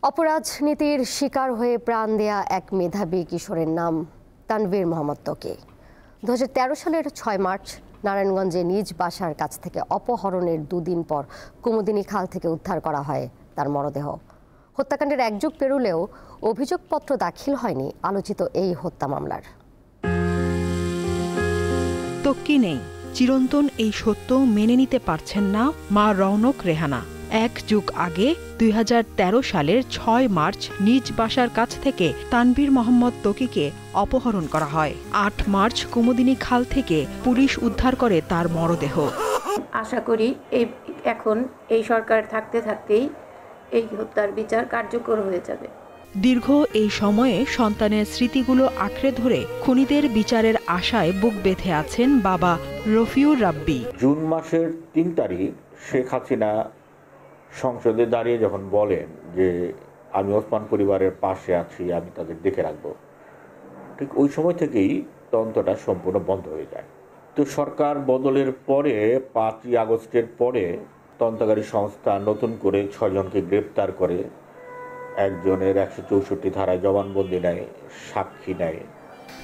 অপরাজনীতির শিকার হয়ে প্রাণ দেয়া এক মেধাবী কিশোরের নাম তানভীর মোহাম্মদ ত্বকী। 2013 সালের 6 মার্চ নারায়ণগঞ্জে নিজ বাসার কাছ থেকে অপহরণের দুদিন পর কুমুদিনী খাল থেকে উদ্ধার করা হয় তার মরদেহ। হত্যাকাণ্ডের এক যুগ পেরুলেও অভিযোগপত্র দাখিল হয়নি আলোচিত এই হত্যা মামলার। ত্বকী নেই, চিরন্তন এই সত্য মেনে নিতে পারছেন না মা রৌনক রেহানা। এক যুগ আগে 2013 সালের 6 মার্চ নিজ বাসার কাছ থেকে তানভীর মোহাম্মদ ত্বকীকে অপহরণ করা হয়। 8 মার্চ কুমুদিনী খাল থেকে পুলিশ উদ্ধার করে তার মরদেহ। আশা করি এখন এই সরকার থাকতে থাকতেই এই হত্যার বিচার কার্যকর হয়ে যাবে। দীর্ঘ এই সময়ে সন্তানের স্মৃতিগুলো আঁকড়ে ধরে খুনিদের বিচারের আশায় বুক বেঁধে আছেন বাবা রফিউর রাব্বি। জুন মাসের 3 তারিখ শেখ হাসিনা সংসদে দাঁড়িয়ে যখন বলেন যে আমি ওসমান পরিবারের পাশে আছি, আমি তাদের দেখে রাখবো, ঠিক ওই সময় থেকেই তদন্তটা সম্পূর্ণ বন্ধ হয়ে যায়। তো সরকার বদলের পরে 5ই আগস্টের পরে তদন্তকারী সংস্থা নতুন করে 6 জনকে গ্রেপ্তার করে, একজনের 164 ধারায় জবানবন্দি নেয়, সাক্ষী নেয়।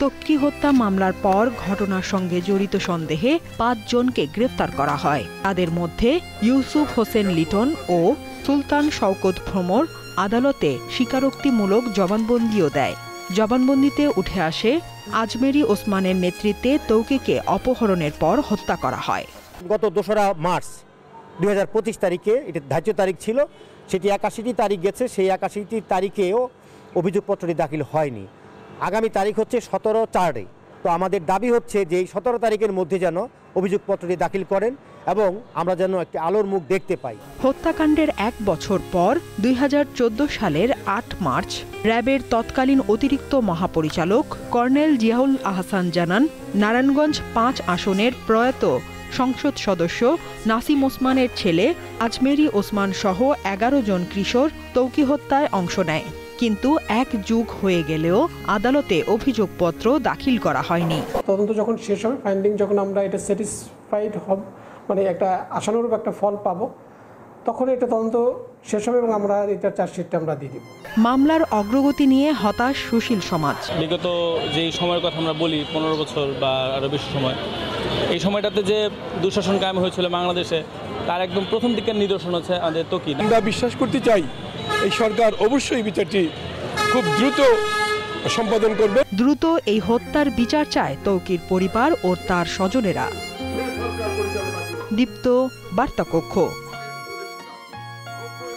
ত্বকী হত্যা মামলার পর ঘটনার সঙ্গে জড়িত সন্দেহে 5 জনকে গ্রেফতার করা হয়। তাদের মধ্যে ইউসুফ হোসেন লিটন ও সুলতান শওকত ভ্রমর আদালতে স্বীকারোক্তিমূলক জবানবন্দিও দেয়। জবানবন্দিতে উঠে আসে আজমেরী ওসমানের নেতৃত্বে ত্বকীকে অপহরণের পর হত্যা করা হয়। গত 2রা মার্চ 2025 তারিখে এটা ধার্য তারিখ ছিল, সেটি 81টি তারিখ গেছে, সেই 81টি তারিখেও অভিযোগপত্রটি দাখিল হয়নি। আগামী তারিখ হচ্ছে 17/4। তো আমাদের দাবি হচ্ছে যে এই 17 তারিখের মধ্যে যেন অভিযোগপত্রটি দাখিল করেন এবং আমরা যেন একটি আলোর মুখ দেখতে পাই। হত্যাকাণ্ডের 1 বছর পর 2014 সালের 8 মার্চ র্যাবের তৎকালীন অতিরিক্ত মহাপরিচালক কর্নেল জিয়াউল আহসান জানান, নারায়ণগঞ্জ 5 আসনের প্রয়াত সংসদ সদস্য নাসিম ওসমানের ছেলে আজমেরী ওসমান সহ 11 জন কিশোর ত্বকী হত্যায় অংশ নেয়। কিন্তু 1 যুগ হয়ে গেলেও আদালতে অভিযোগপত্র দাখিল করা হয়নি। তদন্ত যখন শেষ হবে, ফাইন্ডিং যখন আমরা এটা স্যাটিসফাইড হব, মানে একটা আশানুরূপ একটা ফল পাবো, তখন এটা তদন্ত শেষ হবে এবং আমরা এটা চার্জশিটটা আমরা দিয়ে দিব। মামলার অগ্রগতি নিয়ে হতাশ সুশীল সমাজ। বিগত যে সময়ের কথা আমরা বলি, 15 বছর বা আরও বেশি সময়, এই সময়টাতে যে দুঃশাসন কায়েম হয়েছিল বাংলাদেশে, তার একদম প্রথম দিকের নিদর্শন হচ্ছে আমাদের ত্বকী। আমরা বিশ্বাস করতে চাই এই সরকার অবশ্যই বিচারটি খুব দ্রুত সম্পাদন করবে। দ্রুত এই হত্যার বিচার চায় ত্বকীর পরিবার ও তার স্বজনেরা। দীপ্ত বার্তা কক্ষ।